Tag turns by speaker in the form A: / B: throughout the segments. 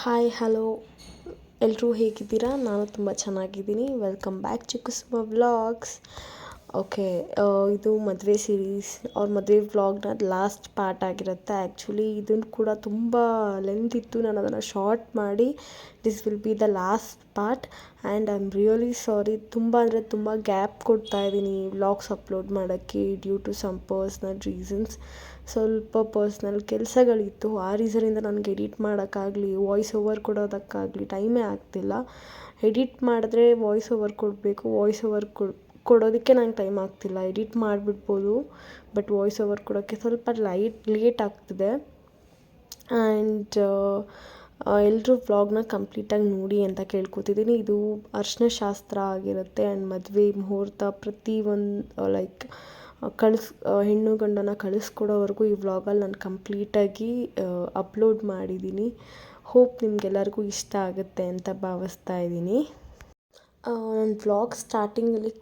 A: Hi hello ಎಲ್ಲರೂ ಹೇಗಿದ್ದೀರಾ? ನಾನು ತುಂಬ ಚೆನ್ನಾಗಿದ್ದೀನಿ. Welcome back to Kusuma vlogs. Okay, ಇದು ಮದುವೆ ಸೀರೀಸ್ ಅವ್ರ ಮದುವೆ ವ್ಲಾಗ್ನ ಲಾಸ್ಟ್ ಪಾರ್ಟ್ ಆಗಿರುತ್ತೆ. ಆ್ಯಕ್ಚುಲಿ ಇದನ್ನು ಕೂಡ ತುಂಬ ಲೆಂತ್ ಇತ್ತು. ನಾನು ಅದನ್ನು ಶಾರ್ಟ್ ಮಾಡಿ this will be the last part and I am really sorry. ತುಂಬ ಅಂದರೆ ತುಂಬ ಗ್ಯಾಪ್ ಕೊಡ್ತಾಯಿದ್ದೀನಿ ವ್ಲಾಗ್ಸ್ ಅಪ್ಲೋಡ್ ಮಾಡೋಕ್ಕೆ due to some personal reasons. ಸ್ವಲ್ಪ ಪರ್ಸ್ನಲ್ ಕೆಲಸಗಳಿತ್ತು. ಆ ರೀಸನಿಂದ ನನಗೆ ಎಡಿಟ್ ಮಾಡೋಕ್ಕಾಗಲಿ ವಾಯ್ಸ್ ಓವರ್ ಕೊಡೋದಕ್ಕಾಗಲಿ ಟೈಮೇ ಆಗ್ತಿಲ್ಲ. ಎಡಿಟ್ ಮಾಡಿದ್ರೆ ವಾಯ್ಸ್ ಓವರ್ ಕೊಡಬೇಕು. ವಾಯ್ಸ್ ಓವರ್ ಕೊಡೋದಕ್ಕೆ ನಂಗೆ ಟೈಮ್ ಆಗ್ತಿಲ್ಲ. ಎಡಿಟ್ ಮಾಡಿಬಿಡ್ಬೋದು, ಬಟ್ ವಾಯ್ಸ್ ಓವರ್ ಕೊಡೋಕ್ಕೆ ಸ್ವಲ್ಪ ಲೇಟ್ ಆಗ್ತಿದೆ. ಆ್ಯಂಡ್ ಎಲ್ಲರೂ ವ್ಲಾಗ್ನ ಕಂಪ್ಲೀಟಾಗಿ ನೋಡಿ ಅಂತ ಕೇಳ್ಕೊತಿದ್ದೀನಿ. ಇದು ಅರಿಶಿನ ಶಾಸ್ತ್ರ ಆಗಿರುತ್ತೆ ಆ್ಯಂಡ್ ಮದುವೆ ಮುಹೂರ್ತ ಪ್ರತಿಯೊಂದು ಲೈಕ್ ಹೆಣ್ಣು ಗಂಡನ ಕಳಿಸ್ಕೊಡೋವರೆಗೂ ಈ ವ್ಲಾಗಲ್ಲಿ ನಾನು ಕಂಪ್ಲೀಟಾಗಿ ಅಪ್ಲೋಡ್ ಮಾಡಿದ್ದೀನಿ. ಹೋಪ್ ನಿಮಗೆಲ್ಲರಿಗೂ ಇಷ್ಟ ಆಗುತ್ತೆ ಅಂತ ಭಾವಿಸ್ತಾ ಇದ್ದೀನಿ. ನನ್ನ ವ್ಲಾಗ್ ಸ್ಟಾರ್ಟಿಂಗಲ್ಲಿ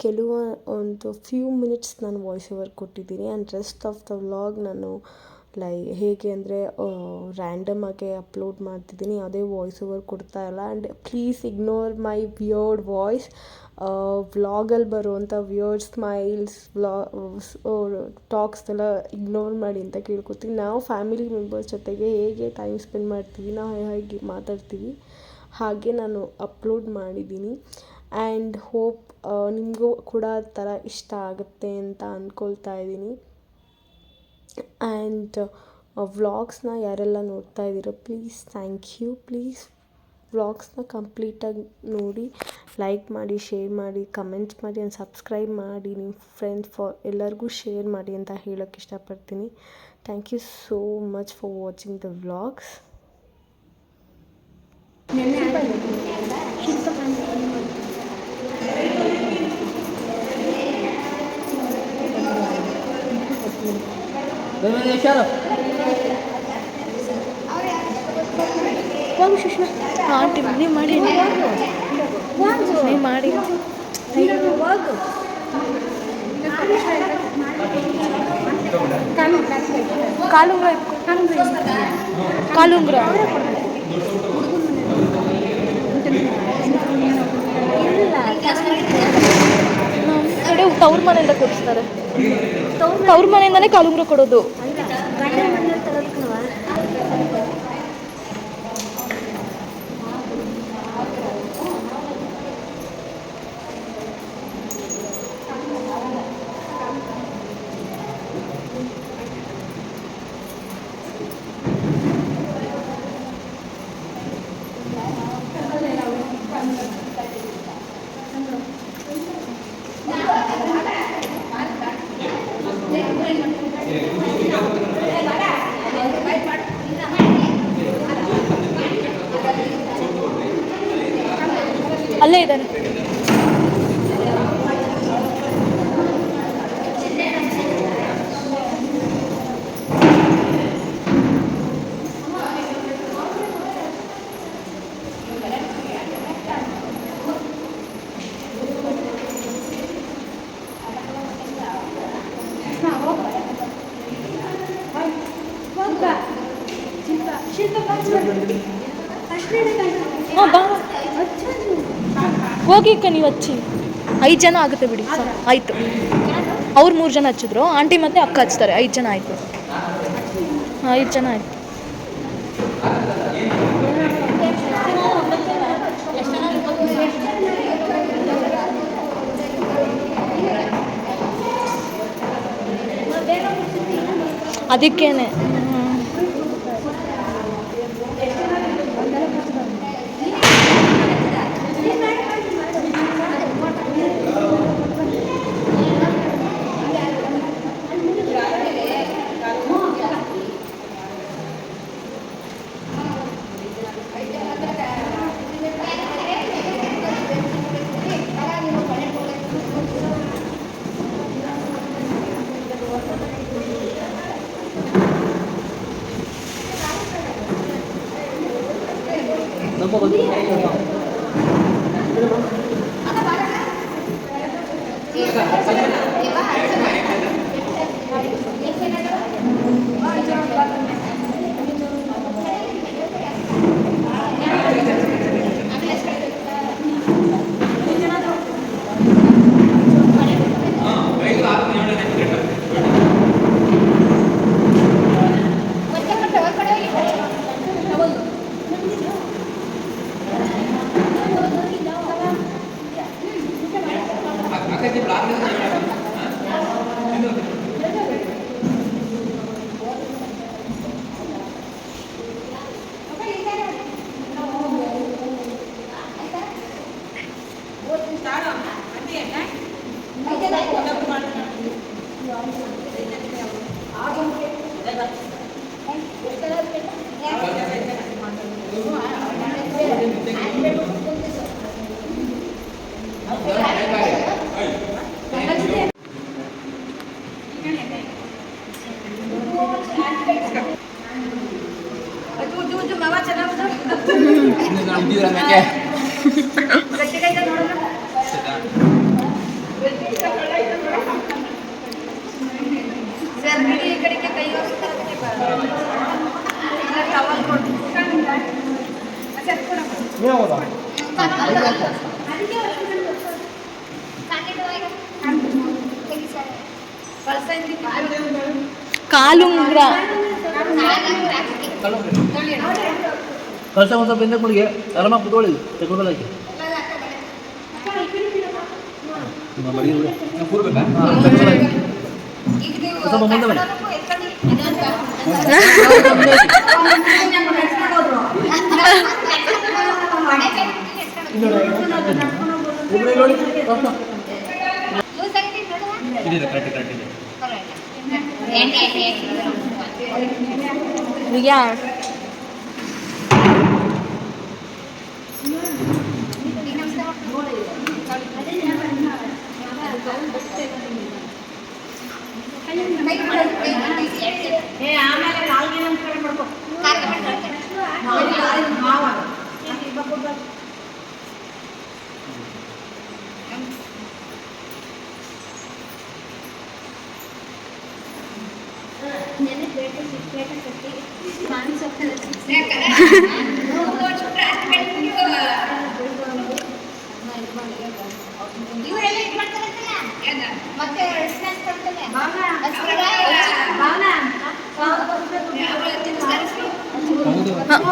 A: ಒಂದು ಫ್ಯೂ ಮಿನಿಟ್ಸ್ ನಾನು ವಾಯ್ಸ್ ಓವರ್ ಕೊಟ್ಟಿದ್ದೀನಿ and rest of the vlog ನಾನು ಹೇಗೆ ಅಂದರೆ ರ್ಯಾಂಡಮಾಗೆ ಅಪ್ಲೋಡ್ ಮಾಡ್ತಿದ್ದೀನಿ. ಯಾವುದೇ ವಾಯ್ಸ್ ಓವರ್ ಕೊಡ್ತಾ ಇಲ್ಲ. And please ignore my weird voice. ವ್ಲಾಗಲ್ಲಿ ಬರುವಂಥ ವಿಯರ್ಡ್ ಸ್ಮೈಲ್ಸ್ ಟಾಕ್ಸ್ ಎಲ್ಲ ಇಗ್ನೋರ್ ಮಾಡಿ ಅಂತ ಕೇಳ್ಕೊತೀನಿ. ನಾವು ಫ್ಯಾಮಿಲಿ ಮೆಂಬರ್ಸ್ ಜೊತೆಗೆ ಹೇಗೆ ಟೈಮ್ ಸ್ಪೆಂಡ್ ಮಾಡ್ತೀವಿ, ನಾವು ಹೇಗೆ ಮಾತಾಡ್ತೀವಿ ಹಾಗೆ ನಾನು ಅಪ್ಲೋಡ್ ಮಾಡಿದ್ದೀನಿ. ಆ್ಯಂಡ್ ಹೋಪ್ ನಿಮಗೂ ಕೂಡ ಆ ಥರ ಇಷ್ಟ ಆಗುತ್ತೆ ಅಂತ ಅಂದ್ಕೊಳ್ತಾ ಇದ್ದೀನಿ. ಆ್ಯಂಡ್ ವ್ಲಾಗ್ಸ್ನ ಯಾರೆಲ್ಲ ನೋಡ್ತಾ ಇದ್ದೀರೋ ಪ್ಲೀಸ್ ಥ್ಯಾಂಕ್ ಯು. ಪ್ಲೀಸ್ ವ್ಲಾಗ್ಸ್ನ ಕಂಪ್ಲೀಟಾಗಿ ನೋಡಿ, ಲೈಕ್ ಮಾಡಿ, ಶೇರ್ ಮಾಡಿ, ಕಮೆಂಟ್ ಮಾಡಿ ಆ್ಯಂಡ್ ಸಬ್ಸ್ಕ್ರೈಬ್ ಮಾಡಿ. ನಿಮ್ಮ ಫ್ರೆಂಡ್ಸ್ ಎಲ್ಲರಿಗೂ ಶೇರ್ ಮಾಡಿ ಅಂತ ಹೇಳೋಕ್ಕೆ ಇಷ್ಟಪಡ್ತೀನಿ. Thank you so much for watching the vlogs.
B: ಹೋಗು ಸುಷ್ಮಾ. ಆಂಟಿ ನೀವು ಮಾಡಿ, ನೀವು ಮಾಡಿ. ಕಾಲುಂಗ್ರ ಕಾಲುಂಗ್ರ ನಮ್ಮ ಕಡೆ ತವ್ರ ಮನೆಯಿಂದ ಕೊಡಿಸ್ತಾರೆ. ತವ್ರ ಮನೆಯಿಂದಲೇ ಕಾಲುಂಗ್ರ ಕೊಡೋದು. ಅಲ್ಲೇ ಇದ್ದಾನೆ. ಹಾಂ ಬಾ, ಹೋಗಿ ಅಕ್ಕ ನೀವು ಹಚ್ಚಿ. 5 ಜನ ಆಗುತ್ತೆ ಬಿಡಿ, ಆಯಿತು. ಅವ್ರು 3 ಜನ ಹಚ್ಚಿದ್ರು, ಆಂಟಿ ಮತ್ತು ಅಕ್ಕ ಹಚ್ತಾರೆ. 5 ಜನ ಆಯಿತು. 5 ಜನ ಆಯಿತು. ಅದಕ್ಕೇನೆ ಕಾಲುಂಗ್ರ
C: ಕಳ್ಸ ಒಂದು ಸ್ವಲ್ಪ ಹಿಂದೆ ಕುಡಿಗೆ ಆರಾಮಾಗಿ ಕುತ್ಕೊಳ್ಳಿ ತೆಗೆದುಕೊಳ್ಳಿ ಸ್ವಲ್ಪ ಮುಂದೆ ಬನ್ನಿ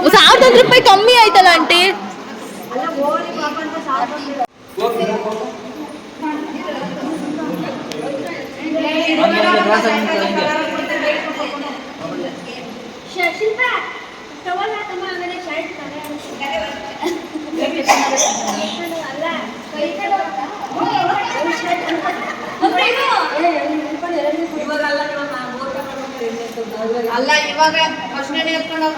C: ₹1,000 ಕಮ್ಮಿ ಆಯ್ತಲ್ಲ ಆಂಟಿ.
D: ಅಲ್ಲ ಇವಾಗ ಅಷ್ಟೇ ಎತ್ಕೊಂಡು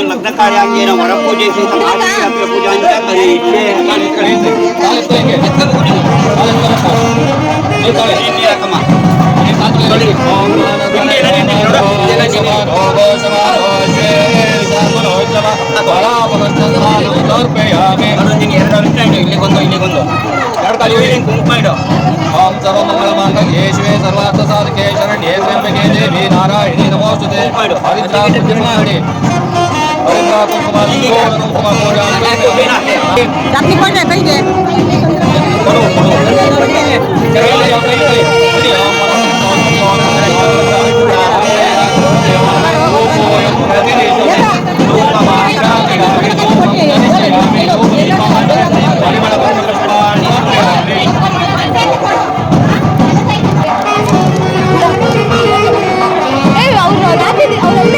E: लग्न कार्याची वरपूजेची पूजा ಕುಂಕುಮ ಇಡು. ಓಂ ಸರ್ವಮಂಗಳಮಾಂಗಲ್ಯೇ ಶಿವೆ ಸರ್ವಾರ್ಥ ಸಾಧಕೆ ಶರಣ್ಯೇ ತ್ರ್ಯಂಬಕೆ ದೇವಿ ನಾರಾಯಣಿ ನಮೋಸ್ತುತೆ. ಹರಿದ್ರ ಕುಂಕುಮ ಹಿಡಿ. ಹರಿದ್ರ ಕುಂಕುಮ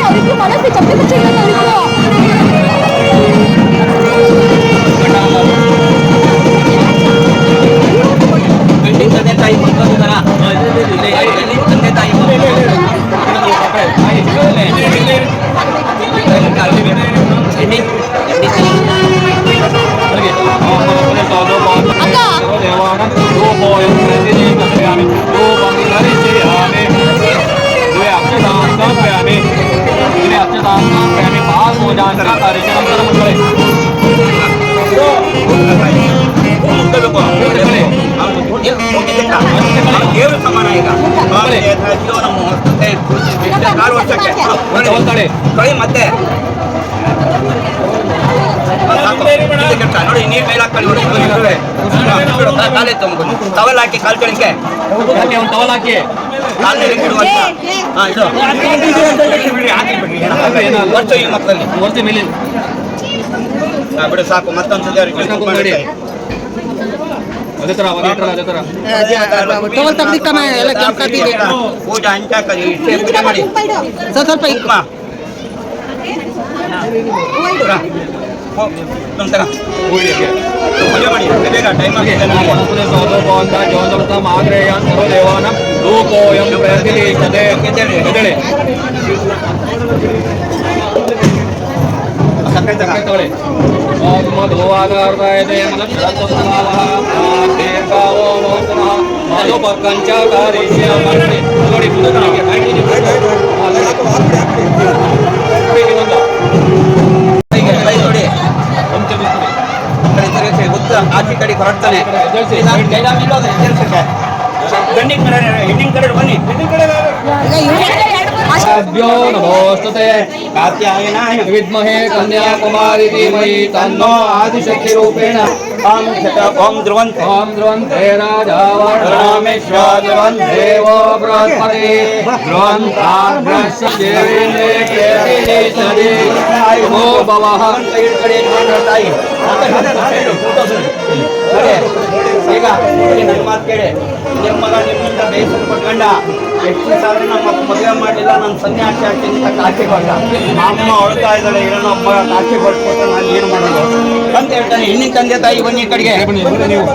B: ಅವರಿಬ್ರು ಮನಸ್ಸು ಚಪ್ಪಲಿ ಮುಚ್ಚಿಲ್ಲ ಅವರಿಬ್ರು.
E: ತಂದೆ ತಾಯಿ ಮಕ್ಕಳು ತರ ತಂದೆ ತಾಯಿ ದೇವರು ಸಮಾನ ಈಗ ಮತ್ತೆ ನೋಡಿ ನೀರು ಮೇಲೆ ಹಾಕೊಳ್ಳಿ ಕಾಲೇ ತಗೊಂಡು ಟವಲ್ ಹಾಕಿ ಕಾಲ್ ಕೆಳಕ್ಕೆ ಟವಲ್ ಹಾಕಿ ಕಾಲ್ ವರ್ಷ ಈ ಮಕ್ಕಳಲ್ಲಿ ವರ್ಷ ಮೇಲೆ ಬಿಡು ಸಾಕು ಮತ್ತೊಂದ್ಸತಿ ಅವ್ರಿಗೆ ಅದೇ ತರ ಪೂಜಾ ಅಂಚ ಪೂಜೆ ಮಾಡಿ ಸ್ವಲ್ಪ ಪೂಜೆ ಮಾಡಿ
F: ಆಚೆ ಕಡೆ ಹೊರಡ್ತಾನೆ ಗಂಡಿ ಕಡೆ ಹೆಣ್ಣಿನ ಕಡೆ ಬನ್ನಿ
E: भ्यो नमोस्तुते
F: कात्यायनाय
E: विद्महे कन्याकुमारी धीमहि तन्नो आदिशक्तिरूपेण
F: ओम ध्रुवन्ते
E: राजा वर्णामेश्वर ध्रुवन्ते देवो बृहस्पति ध्रुवन्ताग्रस्य देवेन्द्रे केतिनिषदि नमो भवः
F: कड़े ताई ಈಗ ನನ್ನ ಮಾತು ಕೇಳಿ ನಿಮ್ಮ ಮಗ ನಿಮ್ಮಿಂದ ಬೇಸರ ಪಟ್ಕೊಂಡ ಎಷ್ಟು ಸಾವಿರ ನಮ್ಮ ಮದುವೆ ಮಾಡಲಿಲ್ಲ ನಾನು ಸನ್ಯಾಸಿ ಆಗ್ತೀನಿ ಅಂತ ಕಾಚಿ ಕೊಟ್ಟ ಅಮ್ಮ ಅಳ್ತಾ ಇದ್ದಾಳೆ ಏನೋ ಒಬ್ಬ ಕಾಚಿ ಕೊಟ್ಬಿಟ್ಟು ನಾನು ಏನು ಮಾಡೋದು ಅಂತ ಹೇಳ್ತಾನೆ ಹೆಣ್ಣಿನ ತಂದೆ ತಾಯಿ ಬನ್ನಿ ಕಡೆಗೆ ನೀವು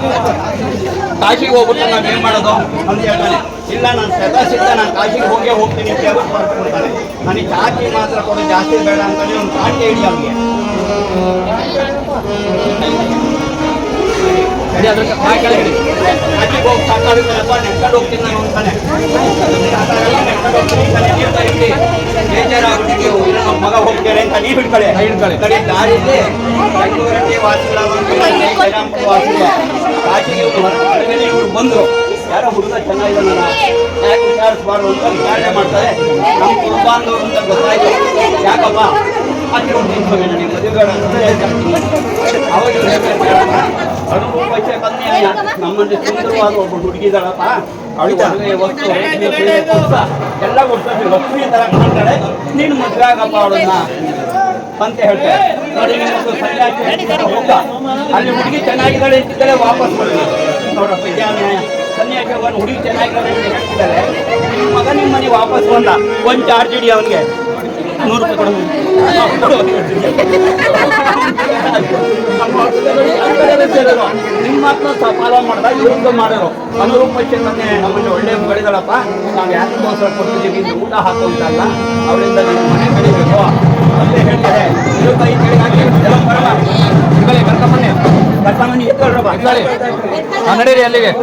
F: ಕಾಶಿಗೆ ಹೋಗ್ಬಿಟ್ಟು ನಾನು ಏನು ಮಾಡೋದು ಅಂತ ಹೇಳ್ತಾನೆ ಇಲ್ಲ ನಾನು ಸದಾ ಸಿದ್ಧ ನಾನು ಕಾಶಿಗೆ ಹೋಗ್ತೀನಿ ಅಂತ ಹೇಳ್ಬಿಟ್ಟು ಬರ್ಕೊಳ್ತಾನೆ ನನಗೆ ಚಾಕಿ ಮಾತ್ರ ಕೊಡು ಜಾಸ್ತಿ ಬೇಡ ಅಂತೇಳಿ ಒಂದು ಕಾಟಿ ಹಿಡಿ ಅವ್ನಿಗೆ ಆಚೆಗೆ ಹೋಗಿ ಸಾಕಾಗುತ್ತಲ್ಲಪ್ಪ ನೆಟ್ಕೊಂಡು ಹೋಗ್ತೀನಿ ನಾನು ಅಂತಾನೆ ಬೇಜಾರಾಗ್ಬಿಟ್ಟು ನಮ್ಮ ಮಗ ಹೋಗ್ತೇನೆ ಅಂತ ನೀರು ಹಿಡ್ಕಳೆ ಕಡೆ ದಾರಿಯಲ್ಲಿ ವಾಸಿಲ್ಲ ಆಚೆಗೆ ಇವ್ರು ಬಂದರು ಯಾರೋ ಹುಡುಗ ಚೆನ್ನಾಗಿಲ್ಲ ಯಾಕೆ ವಿಚಾರಿಸಬಾರ್ದು ಅಂತ ವಿಚಾರಣೆ ಮಾಡ್ತಾರೆ ನಮ್ಮ ಕುಟುಂಬಾಂಧವರು ಅಂತ ಗೊತ್ತಾಯ್ತು ಯಾಕಪ್ಪ ಆಚೆ ಹೋಗ್ತೀನಿ ನನಗೆ ಮದುವೆಗಳ ಅಂತ ಹೇಳ್ತೀನಿ ಅವಾಗ ಅನುಭವ ಪೈಸೆ ಕನ್ಯಾಯ ನಮ್ಮಲ್ಲಿ ಸುಂದರವಾದ ಒಬ್ಬ ಹುಡುಗಿದಾಳಪ್ಪ ಅವಳಿಗೆ ವಸ್ತು ಎಲ್ಲ ಕೊಡ್ತಾರೆ ಲಕ್ಷ್ಮಿ ತರ ಕಾಣ್ತಾಳೆ ನೀನು ಮದುವೆ ಆಗಪ್ಪ ಅವಳನ್ನ ಅಂತ ಹೇಳ್ತಾರೆ ನೋಡಿ ನಿಮ್ಮದು ಸನ್ಯಾಸಿ ಹೋಗ ಅಲ್ಲಿ ಹುಡುಗಿ ಚೆನ್ನಾಗಿದ್ದಾಳೆ ಅಂತಿದ್ದಾಳೆ ವಾಪಸ್ ಬರ್ಲಿ ನೋಡಪ್ಪ ಇದ್ಯಾನ್ಯಾಯ ಸನ್ಯಾಸಿ ಹೋಗೋಣ ಹುಡುಗಿ ಚೆನ್ನಾಗಿದ್ದಾಳೆ ಅಂತ ಹೇಳ್ತಿದ್ದಾಳೆ ನಿಮ್ಮ ಮಗ ನಿಮ್ಮ ಮನೆಗೆ ವಾಪಸ್ ಬಂದ ಒಂದು ಚಾರ್ಜ್ ಇಡಿ ಅವನಿಗೆ 100 ರೂಪಾಯಿ ಕೊಡು ನಿಮ್ಮ ಮಾತನ್ನ ಫಾಲೋ ಮಾಡ್ದಾಗ ಇವ್ರದ್ದು ಮಾಡೋರು 100 ರೂಪಾಯಿ ಮೊನ್ನೆ ನಮ್ಮಲ್ಲಿ ಒಳ್ಳೆ ಬೆಳೆದಳಪ್ಪ ನಾವು ಯಾರಿಗೋಸ್ಕರ ಕೊಡ್ತಿದ್ದೀವಿ ಊಟ ಹಾಕೋದಲ್ಲ ಅವರಿಂದ ನಮ್ಮ ಮನೆ ಕಡಿಬೇಕು ಅಲ್ಲೇ ಹೇಳ್ತಾರೆ ಇದು ಕೈ ಕೆಳಗೆ ಹಾಕಿ ಎಲ್ಲ ಬರಲ್ಲ ಕರ್ಕೊಂಬನ್ನಿ ಇಟ್ಕೊಳ್ರಪ್ಪ
E: ನಡೀರಿ ಅಲ್ಲಿಗೆ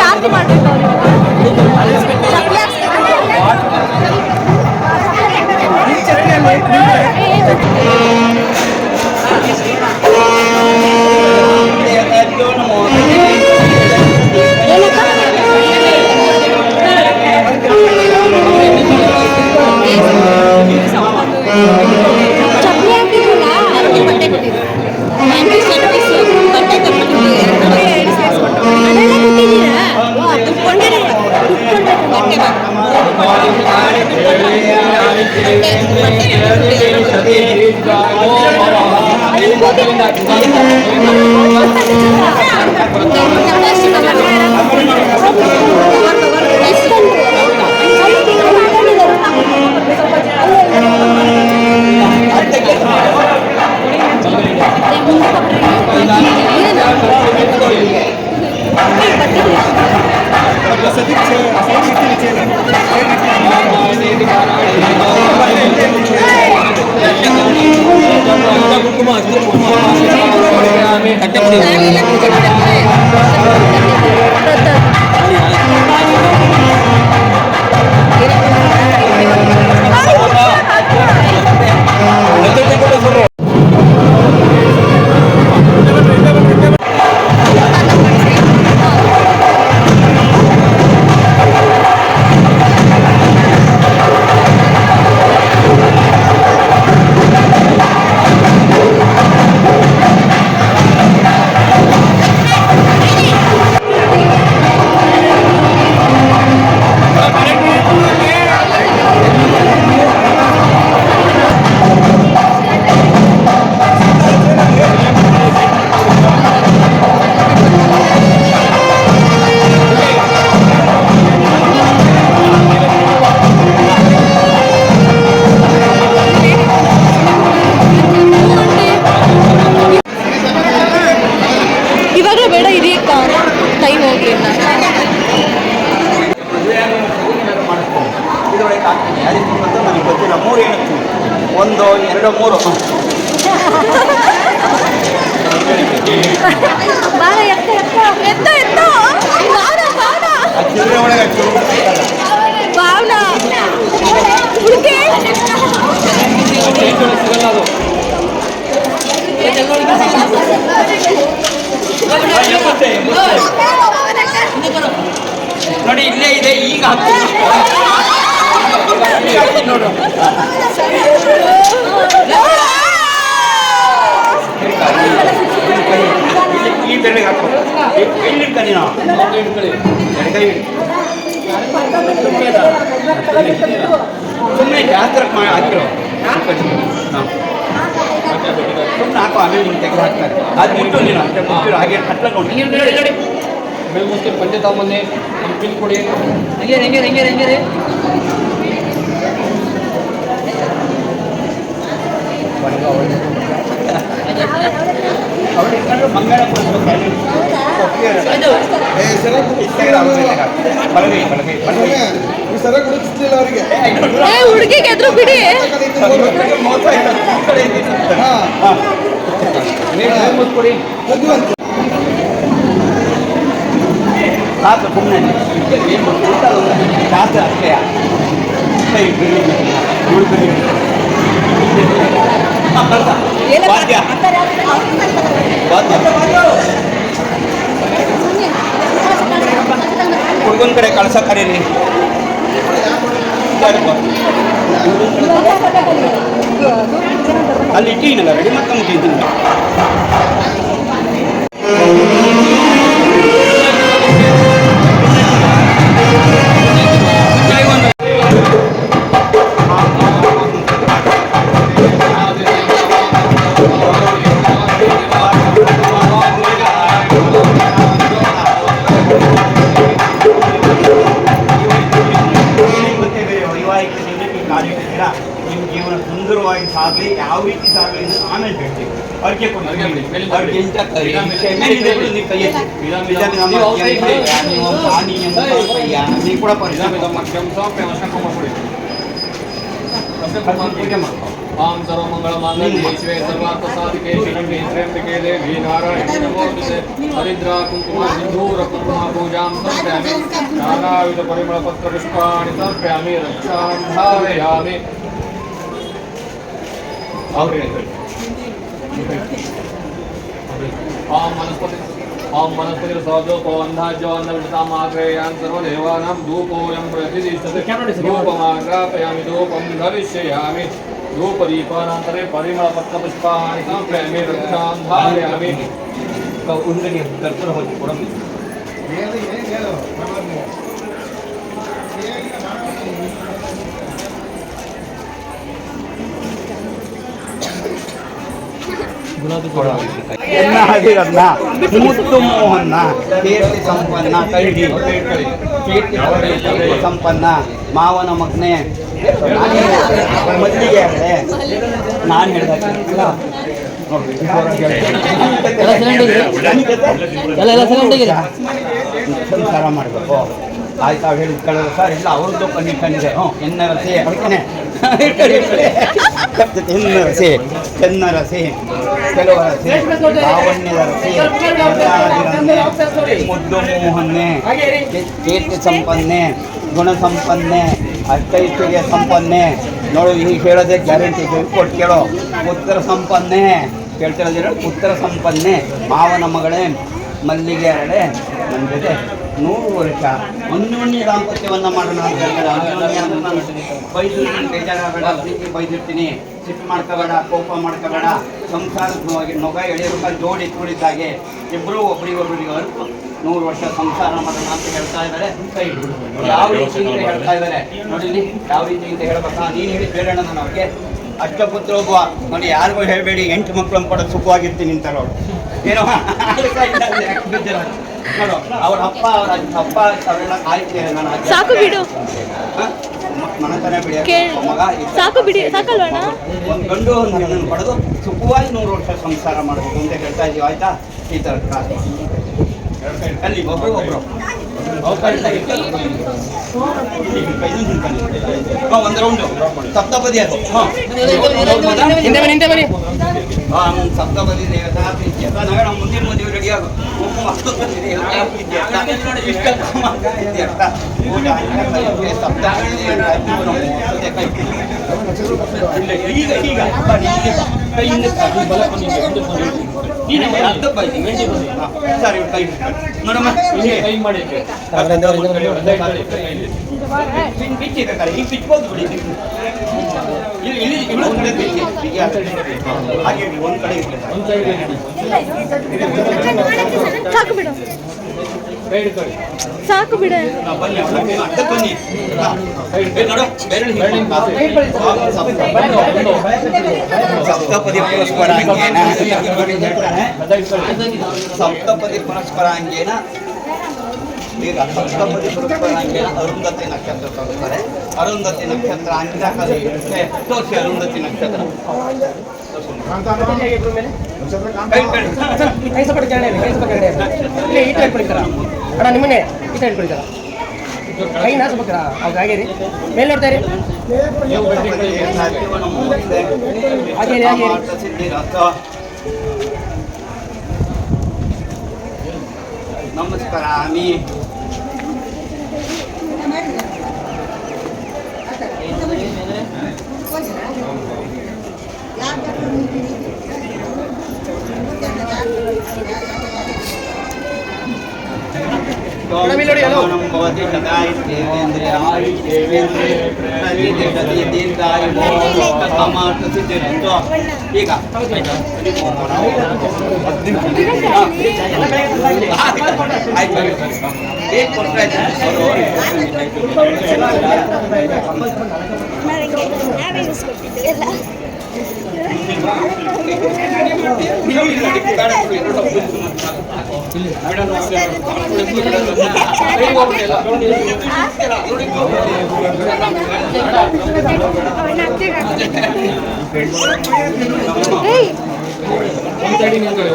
B: ಆರತಿ ಮಾಡಬೇಕು
E: 3
B: ಬಾರ ಎತ್ತ ಎತ್ತ ಎತ್ತ ಬಾರ ಬಾರ ಭಾವನ ಹುಡುಗಿ
E: ಸಿಗಲ್ಲ ಅದು
F: ನೋಡಿ ಇಲ್ಲೇ ಇದೆ ಈಗ ನೋಡು ಈ ಬೆರಳಿಗೆ ಹಾಕೋ ಎಲ್ಲಿ ಇಡ್ತಾನೆ ನಾವು ಎಡಗೈ ಸುಮ್ಮನೆ ಜಾಸ್ತಿ ಹಾಕಿರೋ ಸುಮ್ಮನೆ ಹಾಕೋ ಆಮೇಲೆ ನಿಮ್ಗೆ ತೆಗೆದು ಹಾಕ್ತಾರೆ ಅದು ಬಿಟ್ಟು ನೀನು ಅಷ್ಟೇ ಬಿಟ್ಟು ಹಾಗೆ ಹತ್ತಲ ನೋಡಿ
E: ಮೇಲ್ಮುಸ್ತಿ ಪಂಚೆ ತಗೊಂಬನ್ನಿ ಪಿನ್ ಕೊಡಿ
C: ಹೆಂಗೆ
F: ಅವ್ರು ಇಟ್ಕೊಂಡ್ರು ಮಂಗಳ
B: ಹುಡುಗಿಗೆ ಎದ್ರು ಬಿಡಿ
E: ಕೊಡಿ
F: ಸಾಕು ಸುಮ್ಮನೆ ಶಾಸ್ತ್ರ ಅಷ್ಟೇ ವಾದ್ಯ ಹುಡುಗನ ಕಡೆ ಕಳ್ಸ ಕರೀರಿ ಅಲ್ಲಿ ಇಟ್ಟಿನಲ್ಲ ರೆಡಿ ಮಾಡ್ಕೊಂಡು ತಿಂತೀನಿ ನಿಮ್ಮ ಜೀವನ ಸುಂದರವಾಗಿ ಸಾಗಲಿ ಯಾವ ರೀತಿ ಸಾಗಲಿ ಅಂತ ಆಮೇಲೆ ಹೇಳ್ತೀವಿ ಅರ್ಕೆ
E: ओम सर्वमंगलमांगल्ये शिवे सर्वार्थसाधिके शरण्ये त्र्यंबके देवी नारायणी नमोस्तुते हरिद्रा कुंकुम सिंदूर कुंकुम पूजां समर्पयामि नानाविध परिमळ पत्र पुष्पाणि समर्पयामि रक्षां धारयामि ओम वनस्पति सौजोको अन्धाज्यो अन्नवृतामाग्रेयान् सर्वदेवानां धूपोऽयं प्रतिष्ठते धूपमाग्रापयामि धूपं धरिष्यामि धूपदीपानन्तरे परिमळपत्रपुष्पाणि समर्पयामि रक्षां धारयामि
F: ಉಂದಗೆ ಕರ್ಪೂರ ಹೋಗಿ ಕೊಡೋದು ಮುತ್ತು ಮೋಹನ್ನ ಕೀರ್ತಿ ಸಂಪನ್ನ ಕೈಡಿ ಕೀರ್ತಿ ಸಂಪನ್ನ ಮಾವನ ಮಗ್ನೆ ಮದ್ದಿಗೆ ಹೇಳಿದೆ ನಾನು ಹೇಳಿದಾಗ ಸಂಸಾರ ಮಾಡಬೇಕು ಆಯ್ತು ಅವ್ರು ಹೇಳಿದ ಕಳೆದ ಸರ್ ಇಲ್ಲ ಅವ್ರದ್ದು ಕಂಡೀಷನ್ ಇದೆ ಎನ್ನ ರಸಿ ಅದಕ್ಕೇನೆ ಎನ್ನ ರಸಿ ಚೆನ್ನ ರಸಿ ಕೆಲವು ರಸಿ ಲಾವಣ್ಯದ ರಸಿ ಮುದ್ದು ಮೋಹನ್ನೆ ಕೀರ್ತಿ ಸಂಪನ್ನೆ ಗುಣ ಸಂಪನ್ನೆ ಅಷ್ಟೈಶ್ವರ್ಯ ಸಂಪನ್ನೆ ನೋಡು ಈಗ ಹೇಳೋದೇ ಗ್ಯಾರಂಟಿ ಕೊಟ್ಟು ಕೇಳೋ ಉತ್ತರ ಸಂಪನ್ನೆ ಕೇಳ್ತಿರೋದಿರೋ ಉತ್ತರ ಸಂಪನ್ನೆ ಮಾವನ ಮಗಳೇ ಮಲ್ಲಿಗೆ ಅರಳೆ ನನ್ನ ಜೊತೆ 100 ವರ್ಷ ಅನ್ಯೋನ್ಯ ದಾಂಪತ್ಯವನ್ನು ಮಾಡೋಣ ಅಂತ ಹೇಳ್ತಾರೆ. ಅನ್ಯೋನ್ಯ ಅಂದ್ರೆ ನಾನು ಬೈದಿರ್ತೀನಿ, ಬೇಜಾರಾಗಬೇಡ, ಪ್ರೀತಿ ಬೈದಿರ್ತೀನಿ, ಸಿಟ್ಟು ಮಾಡ್ಕೋಬೇಡ, ಕೋಪ ಮಾಡ್ಕೋಬೇಡ, ಸಂಸಾರವಾಗಿ ನೊಗ ಎಳೆಯಬೇಕಾದ್ರೆ ಜೋಡಿ ಕೂಡಿದ್ದಾಗೆ ಇಬ್ಬರು ಒಬ್ರಿಗೊಬ್ರಿಗೆ ಅರ್ಥ 100 ವರ್ಷ ಸಂಸಾರ ಮಾಡೋಣ ಅಂತ ಹೇಳ್ತಾ ಇದ್ದಾರೆ. ಕೈ ಯಾವ ರೀತಿ ಅಂತ ಹೇಳ್ತಾ ಇದ್ದಾರೆ ನೋಡಿ, ಯಾವ ರೀತಿ ಅಂತ ಹೇಳ್ಬೇಕಾ? ನೀನು ಹೇಳಿ ಬೇಡಣ್ಣ ನಾನು ಅವ್ರಿಗೆ ಅಷ್ಟಪುತ್ರ ಒಬ್ಬ ನೋಡಿ, ಯಾರಿಗೂ ಹೇಳಬೇಡಿ, 8 ಮಕ್ಕಳನ್ನು ಪಡೆದು ಸುಖವಾಗಿರ್ತೀನಿ ಅಂತಾರೆ ಅವರು. ಏನೋ ನೋಡು, ಅವ್ರ ಅಪ್ಪ ಅವರೆಲ್ಲ ಆಯ್ತು, ನಾನು
B: ಸಾಕು ಬಿಡು,
F: ಮನತನ ಬಿಡಿ, ಮಗ
B: ಸಾಕು ಬಿಡಿ, ಸಾಕಲ್ವಣ್ಣ?
F: ಒಂದು ಗಂಡು ಒಂದು ಹೆಣ್ಣನ್ನು ಪಡೆದು ಸುಖವಾಗಿ 100 ವರ್ಷ ಸಂಸಾರ ಮಾಡಬೇಕು ಅಂತ ಹೇಳ್ತಾ ಇದೀವಿ. ಆಯ್ತಾ? ಈ ಥರ ಅಲ್ಲಿ ಒಬ್ರು ಒಂದು ರೌಂಡು ಸಪ್ತಪದಿ ಅದು ಸಪ್ತಪದಿ ದೇವತಾ ಪ್ರೀತ್ಯರ್ಥ ನಗರ ಮುಂದಿನ ಮದುವೆ ರೆಡಿ ಆಗು ಈಗ ಈಗ ಕೈಯಿಂದ ಸರಿ ಕೈ ನೋಡಮ್ಮ ಕೈ ಮಾಡಿ ಬಿಚ್ಚಿದೆ ಕರೆ ಈಗ ಬಿಚ್ಬೋದು ಬಿಡಿ ಇಲ್ಲಿ ಹಾಗೆ ಒಂದು ಕಡೆ
B: ಸಾಕು ಬಿಡು ಸಾಕು ಬಿಡ
F: ಬನ್ನಿ ಅಡ್ಡ ಬನ್ನಿ ನೋಡು ಸಪ್ತಪದಿ ಪರಸ್ಪರಾಂಗೇನ ಸಪ್ತಪದಿ ಪರಸ್ಪರಾಂಗೇನ ಈಗ ಸಪ್ತಪದಿ ಪರಸ್ಪರಾಂಗೇನ ಅರುಂಧತಿ ನಕ್ಷತ್ರ ತೋರಿಸ್ತಾರೆ ಅರುಂಧತಿ ನಕ್ಷತ್ರ ಅಂಜಾಕಲ್ಲಿ ತೋರಿಸಿ ಅರುಂಧತಿ ನಕ್ಷತ್ರ
C: ಅಣ್ಣ ನಿಮ್ಮನ್ನೇ ಈತ ಹೇಳ್ಕೊಳ್ತಾರ ಕೈ ನಾಸ್ಬೇಕಾರ ಅವ್ರು ಹಾಗೇರಿ ಮೇಲೆ ನೋಡ್ತಾ ಇರಿ
F: ನಮಸ್ಕಾರಾಮಿ ಭವತಿ ಸದಾಯಿ ದೇವೇಂದ್ರೇ ಆಯುಷ್ ದೇವೇಂದ್ರೇ ಪ್ರತಿದಿಶತಿ ದೀರ್ಘಾಯು ಕಾಮಾರ್ಥ ಸಿದ್ಧಿರಸ್ತು ಈಗ ಆಯ್ತು ಏನು ಕೊಡ್ತಾ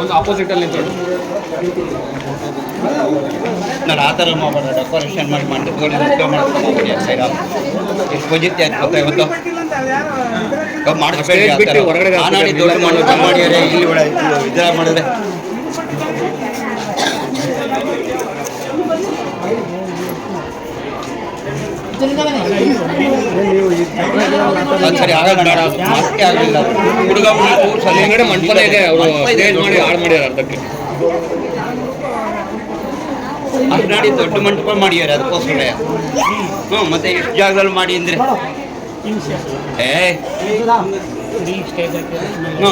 E: ಒಂದು ಆಪೋಸಿಟ್ ಅಲ್ಲಿ
F: ನಾನು ಆ ಥರ ಮಾಡಬೇಡ ಡೆಕೋರೇಷನ್ ಮಾಡಿ ಮಾಡ್ಕೊಂಡು ಎಷ್ಟು ಪೂಜಿತ್ಯ ಆಯ್ತು ಗೊತ್ತಾ ಇವತ್ತು ಮಾಡಿಸ್ಬೇಡಿ ಹೊರಗಡೆ ದೊಡ್ಡ ಮಾಡಿದರೆ ಇಲ್ಲಿ ಇದರ ಮಾಡಿದ್ರೆ ಸರಿ ಆಗಲ್ಲ ಮಾಸ್ಕೆ ಆಗಲಿಲ್ಲ ಹುಡುಗ
E: ಹಿಂಗಡೆ ಮಂಟಪ ಇದೆ ಅವರು ಮಾಡಿ ಹಾಳು ಮಾಡ್ಯಾರ ಅರ್ಧಕ್ಕೆ
F: ಅರ್ನಾಡಿ ದೊಡ್ಡ ಮಂಟಪ ಮಾಡ್ಯಾರ ಅದಕ್ಕೋಸ್ಕರ ಹ್ಞೂ ಮತ್ತೆ ಎಷ್ಟು ಜಾಗದಲ್ಲಿ ಮಾಡಿ ಅಂದರೆ ಹ್ಞೂ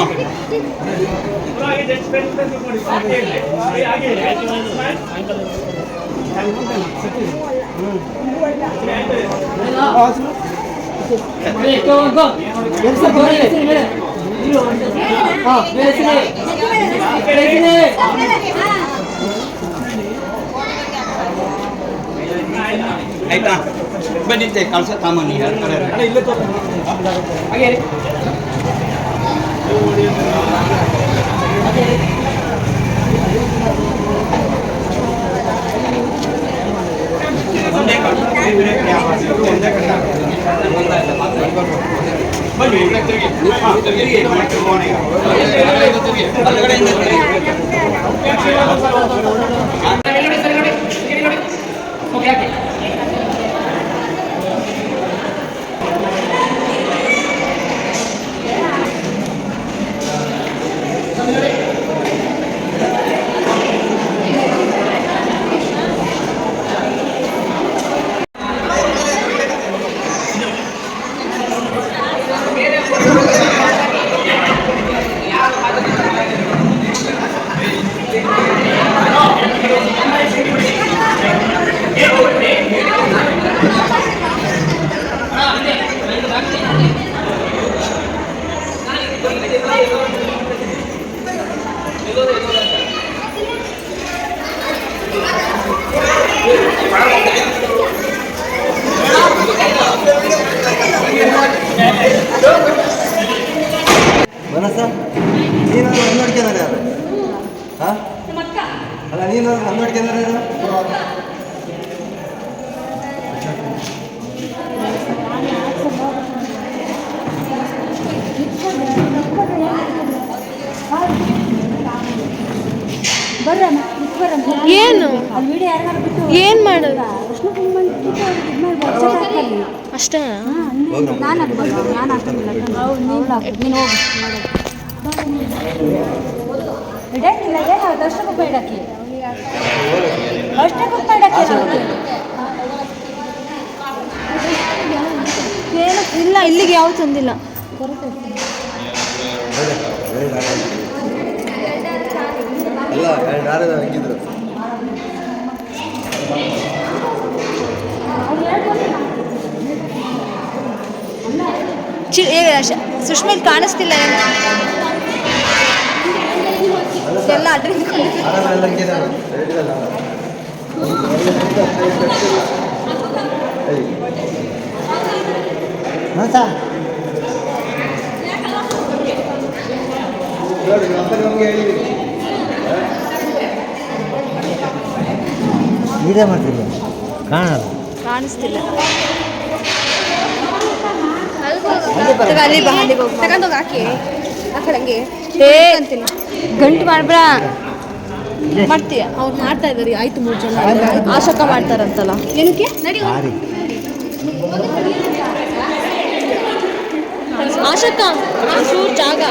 F: ಆಯ್ತಾ ಬನ್ನಿತ್ತೆ ಕಳ್ಸ ಸಾಮಾನ್ಯ
G: ಮನಸ್ಸ ನೀನು ನೋಡ್ಕೊಂಡ್ರೆ ಯಾರು ಹಾಂ ಅಲ್ಲ ನೀನು ನೋಡ್ಕೊಂಡ್ರೆ
B: ಏನು ಏನು ಮಾಡೋದು ಅಷ್ಟೇ. ಇಲ್ಲ ಇಲ್ಲಿಗೆ ಯಾವ ತಂದಿಲ್ಲ.
G: ಅಲ್ಲ ಯಾರು ಹಂಗಿದ್ರು
B: ಸುಷ್ಮಿತ್ ಕಾಣಿಸ್ತಿಲ್ಲ ಏನು ಎಲ್ಲ ಅದ್ರಿಂದ
G: ಆರಾಮೆಲ್ಲ ಹಂಗಿದ್ರು ಹೇಳಿದಲ್ಲ ನೋಡಿ ನಮಗೆ ಹೇಳಿದ್ದೀವಿ ವಿಡಿಯೋ ಮಾಡ್ತಿಲ್ಲ ಕಾಣಲ್ಲ
B: ಕಾಣಿಸ್ತಿಲ್ಲ. ಅಲ್ಲಿ ತಗೊಂಡೋಗಿ ಹಾಕಿ ಹಾಕಂಗೆ ಗಂಟು ಮಾಡ್ಬೇಡ. ಮಾಡ್ತೀಯ ಅವ್ರು ಮಾಡ್ತಾ ಇದ್ದಾರೆ. ಆಯ್ತು 3 ಜನ ಆಶಕ ಮಾಡ್ತಾರಂತಲ್ಲ ಏನಕ್ಕೆ ಆಶಕ ಚೂರು ಜಾಗ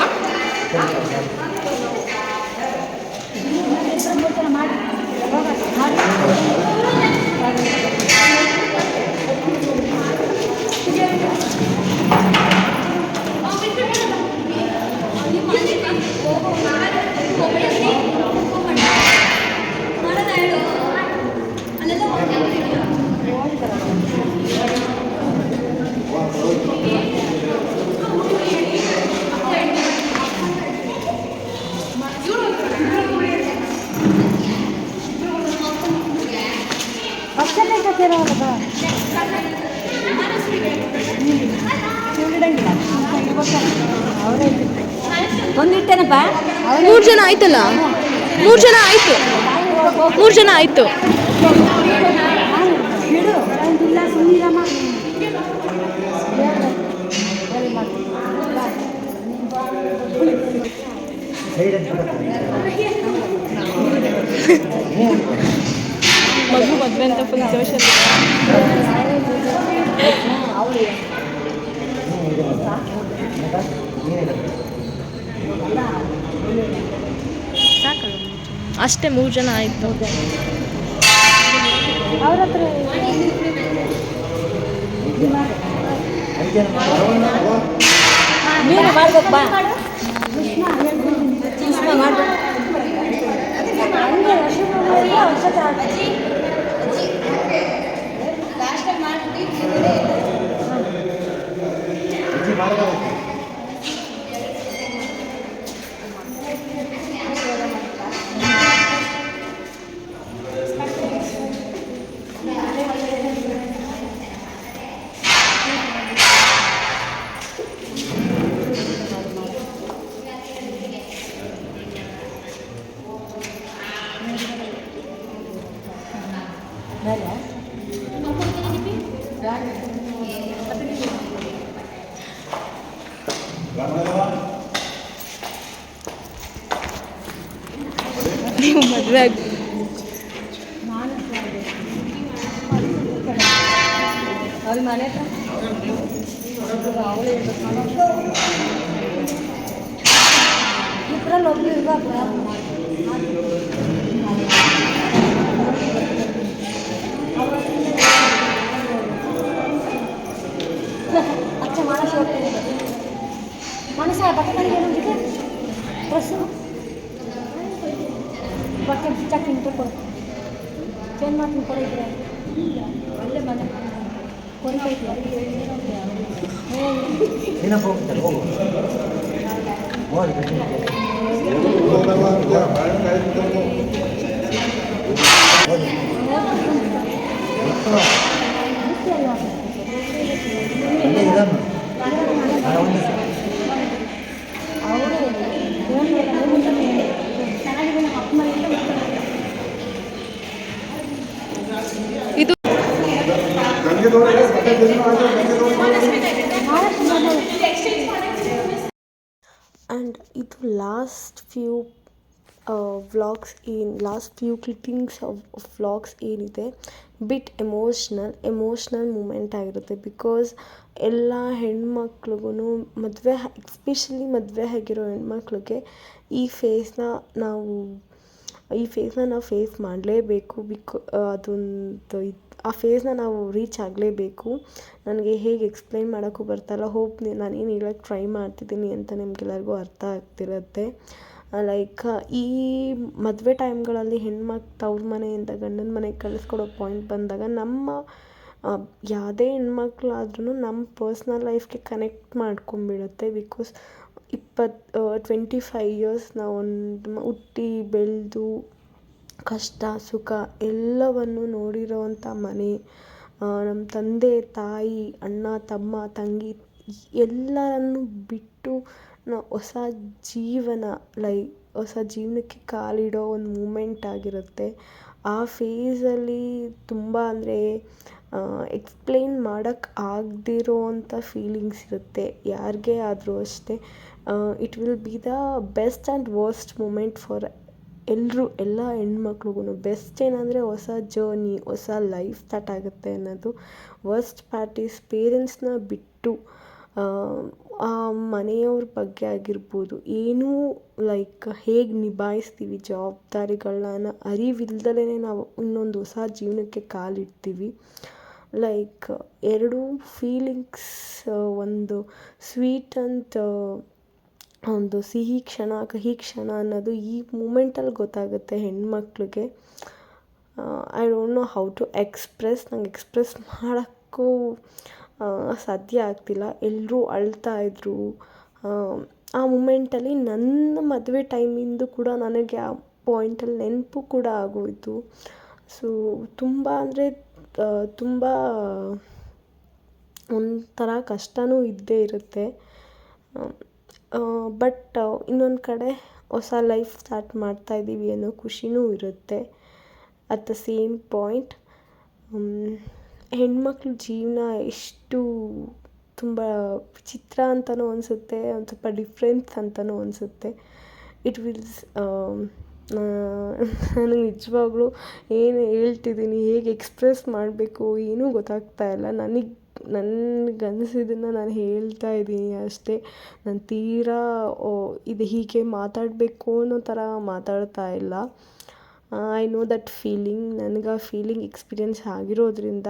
D: ಒಂದಿಟ್ಟೇನಪ್ಪ
B: 3 ಜನ ಆಯ್ತಲ್ಲ. 3 ಜನ ಆಯ್ತು. 3 ಜನ ಆಯ್ತು. ಮಗು ಮದುವೆ ಅಂತ ಫುಲ್ ಜೋಶಲ್ಲಿ ಅಷ್ಟೇ 3 ಜನ ಆಯ್ತು. ಅವ್ರ ಹತ್ರ
D: ನೀನು ಮಾಡ್ಬೇಕು ಬಾ ಮಾಡ್ಬೇಕು
B: ನೀವು ಮದುವೆ ಆಗಿ
D: ಅವ್ರ ಮನೆ ಹತ್ರ ಇಬ್ಬರಲ್ಲಿ ಒಬ್ರು ಇರ್ಬೇಕು ಅಚ್ಚ ಮಾನಸ ಮಾನಸ ಬಟ್ಟೆಗಳಿಗೆ ಏನಂತಿದೆ ಡ್ರೆಸ್ಸು ಬಟ್ಟೆ ಬಿಚ್ಚಾಕಿ ನಿಂತು ಕೊಡು ಚೇಂಜ್ ಮಾಡ್ತೀನಿ ಕೊಡಿದ್ರೆ ಒಳ್ಳೆ ಮನೆ ಕೊರಿತೈತಿ
G: ಏನಪ್ಪ ಹೋಗ್ತಾರೆ ಹೋಗು
B: ಇದು
A: and few clippings of vlogs ಏನಿದೆ ಬಿಟ್ ಎಮೋಷ್ನಲ್ ಮೂಮೆಂಟ್ ಆಗಿರುತ್ತೆ. ಬಿಕಾಸ್ ಎಲ್ಲ ಹೆಣ್ಮಕ್ಳಿಗೂ ಎಸ್ಪೆಷಲಿ ಮದುವೆ ಆಗಿರೋ ಹೆಣ್ಮಕ್ಳಿಗೆ ಈ ಫೇಸ್ನ ನಾವು ಫೇಸ್ ಮಾಡಲೇಬೇಕು. ಅದೊಂದು ಆ ಫೇಸ್ನ ನಾವು ರೀಚ್ ಆಗಲೇಬೇಕು. ನನಗೆ ಹೇಗೆ ಎಕ್ಸ್ಪ್ಲೈನ್ ಮಾಡೋಕ್ಕೂ ಬರ್ತಾಯಿಲ್ಲ. ಹೋಪ್ ನಾನೇನು ಹೇಳೋಕ್ಕೆ ಟ್ರೈ ಮಾಡ್ತಿದ್ದೀನಿ ಅಂತ ನಿಮ್ಗೆಲ್ಲರಿಗೂ ಅರ್ಥ ಆಗ್ತಿರುತ್ತೆ. ಲೈಕ್ ಈ ಮದುವೆ ಟೈಮ್ಗಳಲ್ಲಿ ತವ್ರ ಮನೆಯಿಂದ ಗಂಡನ ಮನೆಗೆ ಕಳಿಸ್ಕೊಡೋ ಪಾಯಿಂಟ್ ಬಂದಾಗ ಯಾವುದೇ ಹೆಣ್ಮಕ್ಳಾದ್ರೂ ನಮ್ಮ ಪರ್ಸ್ನಲ್ ಲೈಫ್ಗೆ ಕನೆಕ್ಟ್ ಮಾಡ್ಕೊಂಬಿಡುತ್ತೆ. ಬಿಕಾಸ್ 25 ಇಯರ್ಸ್ ನಾವು ಹುಟ್ಟಿ ಬೆಳೆದು ಕಷ್ಟ ಸುಖ ಎಲ್ಲವನ್ನು ನೋಡಿರೋವಂಥ ಮನೆ, ನಮ್ಮ ತಂದೆ ತಾಯಿ ಅಣ್ಣ ತಮ್ಮ ತಂಗಿ ಎಲ್ಲರನ್ನು ಬಿಟ್ಟು ನಾವು ಹೊಸ ಜೀವನಕ್ಕೆ ಕಾಲಿಡೋ ಒಂದು ಮೂಮೆಂಟ್ ಆಗಿರುತ್ತೆ. ಆ ಫೇಸಲ್ಲಿ ತುಂಬ ಅಂದರೆ ಎಕ್ಸ್ಪ್ಲೇನ್ ಮಾಡೋಕ್ಕೆ ಆಗದಿರೋ ಅಂಥ ಫೀಲಿಂಗ್ಸ್ ಇರುತ್ತೆ ಯಾರಿಗೇ ಆದರೂ ಅಷ್ಟೇ. It will be the best and worst moment for ಎಲ್ಲ ಹೆಣ್ಮಕ್ಳಿಗೂ. ಬೆಸ್ಟ್ ಏನಂದರೆ ಹೊಸ ಜರ್ನಿ, ಹೊಸ ಲೈಫ್ ಸ್ಟಾರ್ಟ್ ಆಗುತ್ತೆ ಅನ್ನೋದು. ವರ್ಸ್ಟ್ ಪಾರ್ಟ್ ಈಸ್ ಪೇರೆಂಟ್ಸ್ನ ಬಿಟ್ಟು ಆ ಮನೆಯವ್ರ ಬಗ್ಗೆ ಆಗಿರ್ಬೋದು, ಏನೂ ಹೇಗೆ ನಿಭಾಯಿಸ್ತೀವಿ ಜವಾಬ್ದಾರಿಗಳನ್ನ ಅರಿವಿಲ್ದಲೇ ನಾವು ಇನ್ನೊಂದು ಹೊಸ ಜೀವನಕ್ಕೆ ಕಾಲಿಡ್ತೀವಿ. ಎರಡೂ ಫೀಲಿಂಗ್ಸ್, ಒಂದು ಸ್ವೀಟ್ ಅಂತ ಒಂದು ಸಿಹಿ ಕ್ಷಣ ಕಹಿ ಕ್ಷಣ ಅನ್ನೋದು ಈ ಮೂಮೆಂಟಲ್ಲಿ ಗೊತ್ತಾಗುತ್ತೆ ಹೆಣ್ಮಕ್ಳಿಗೆ. I don't know how to express. ನಂಗೆ ಎಕ್ಸ್ಪ್ರೆಸ್ ಮಾಡೋಕ್ಕೂ ಸಾಧ್ಯ ಆಗ್ತಿಲ್ಲ. ಎಲ್ಲರೂ ಅಳ್ತಾಯಿದ್ರು ಆ ಮೂಮೆಂಟಲ್ಲಿ. ನನ್ನ ಮದುವೆ ಟೈಮಿಂದು ಕೂಡ ನನಗೆ ಆ ಪಾಯಿಂಟಲ್ಲಿ ನೆನಪು ಕೂಡ ಆಗೋಯಿತು. ಸೊ ತುಂಬ ಅಂದರೆ ತುಂಬ ಒಂಥರ ಕಷ್ಟವೂ ಇದ್ದೇ ಇರುತ್ತೆ. ಬಟ್ ಇನ್ನೊಂದು ಕಡೆ ಹೊಸ ಲೈಫ್ ಸ್ಟಾರ್ಟ್ ಮಾಡ್ತಾಯಿದ್ದೀವಿ ಅನ್ನೋ ಖುಷಿನೂ ಇರುತ್ತೆ. ಅಟ್ ದ ಸೇಮ್ ಪಾಯಿಂಟ್ ಹೆಣ್ಮಕ್ಳ ಜೀವನ ಎಷ್ಟು ತುಂಬ ವಿಚಿತ್ರ ಅಂತಲೂ ಅನಿಸುತ್ತೆ, ಒಂದು ಸ್ವಲ್ಪ ಡಿಫ್ರೆನ್ಸ್ ಅಂತಲೂ ಅನಿಸುತ್ತೆ. ನನಗೆ ನಿಜವಾಗ್ಲೂ ಏನು ಹೇಳ್ತಿದ್ದೀನಿ, ಹೇಗೆ ಎಕ್ಸ್ಪ್ರೆಸ್ ಮಾಡಬೇಕು ಏನೂ ಗೊತ್ತಾಗ್ತಾ ಇಲ್ಲ. ನನಗನ್ಸಿದ್ದನ್ನು ನಾನು ಹೇಳ್ತಾ ಇದ್ದೀನಿ ಅಷ್ಟೇ. ನಾನು ತೀರಾ ಇದು ಹೀಗೆ ಮಾತಾಡಬೇಕು ಅನ್ನೋ ಥರ ಮಾತಾಡ್ತಾ ಇಲ್ಲ. I know that feeling. ನನಗೆ ಆ ಫೀಲಿಂಗ್ ಎಕ್ಸ್ಪೀರಿಯೆನ್ಸ್ ಆಗಿರೋದ್ರಿಂದ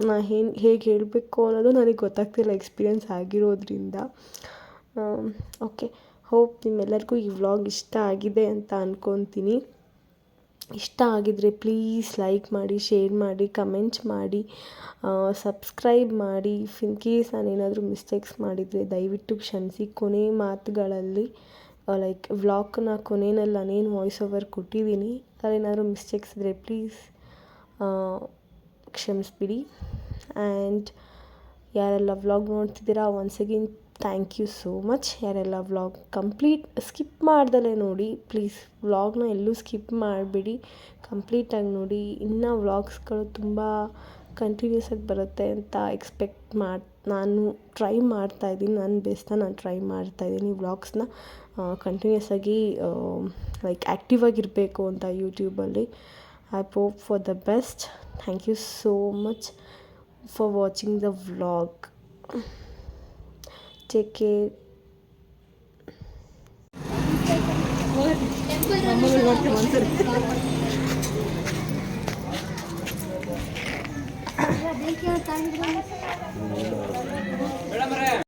A: ನಾನು ಹೇಗೆ ಹೇಳಬೇಕು ಅನ್ನೋದು ನನಗೆ ಗೊತ್ತಾಗ್ತಿಲ್ಲ ಎಕ್ಸ್ಪೀರಿಯೆನ್ಸ್ ಆಗಿರೋದ್ರಿಂದ. ಓಕೆ, ಹೋಪ್ ನಿಮ್ಮೆಲ್ಲರಿಗೂ ಈ ವ್ಲಾಗ್ ಇಷ್ಟ ಆಗಿದೆ ಅಂತ ಅಂದ್ಕೊತೀನಿ. ಇಷ್ಟ ಆಗಿದರೆ ಪ್ಲೀಸ್ ಲೈಕ್ ಮಾಡಿ, ಶೇರ್ ಮಾಡಿ, ಕಮೆಂಟ್ಸ್ ಮಾಡಿ, ಸಬ್ಸ್ಕ್ರೈಬ್ ಮಾಡಿ. ಇನ್ ಕೇಸ್ ನಾನೇನಾದರೂ ಮಿಸ್ಟೇಕ್ಸ್ ಮಾಡಿದರೆ ದಯವಿಟ್ಟು ಕ್ಷಮಿಸಿ. ಕೊನೆ ಮಾತುಗಳಲ್ಲಿ ವ್ಲಾಗ್ನ ಕೊನೆಯಲ್ಲಿ ನಾನೇನು ವಾಯ್ಸ್ ಓವರ್ ಕೊಟ್ಟಿದ್ದೀನಿ ಅದೇನಾದರೂ ಮಿಸ್ಟೇಕ್ಸ್ ಇದ್ದರೆ ಪ್ಲೀಸ್ ಕ್ಷಮಿಸ್ಬಿಡಿ. ಆ್ಯಂಡ್ ಯಾರೆಲ್ಲ ವ್ಲಾಗ್ ನೋಡ್ತಿದ್ದೀರಾ once again thank you so much. ಯಾರೆಲ್ಲ ವ್ಲಾಗ್ ಸ್ಕಿಪ್ ಮಾಡ್ದಲೇ ನೋಡಿ ಪ್ಲೀಸ್. ವ್ಲಾಗ್ನ ಎಲ್ಲೂ ಸ್ಕಿಪ್ ಮಾಡಿಬಿಡಿ, ಕಂಪ್ಲೀಟಾಗಿ ನೋಡಿ. ಇನ್ನೂ ವ್ಲಾಗ್ಸ್ಗಳು ತುಂಬ ಕಂಟಿನ್ಯೂಸ್ ಆಗಿ ಬರುತ್ತೆ ಅಂತ ನಾನು ಟ್ರೈ ಮಾಡ್ತಾಯಿದ್ದೀನಿ. ನನ್ನ ಬೆಸ್ಟ್ನ ನಾನು ಟ್ರೈ ಮಾಡ್ತಾಯಿದ್ದೀನಿ ವ್ಲಾಗ್ಸ್ನ ಕಂಟಿನ್ಯೂಸ್ ಆಗಿ ಆ್ಯಕ್ಟಿವ್ ಆಗಿರಬೇಕು ಅಂತ ಯೂಟ್ಯೂಬಲ್ಲಿ. I hope for the best. Thank you so much for watching the vlog. Take care.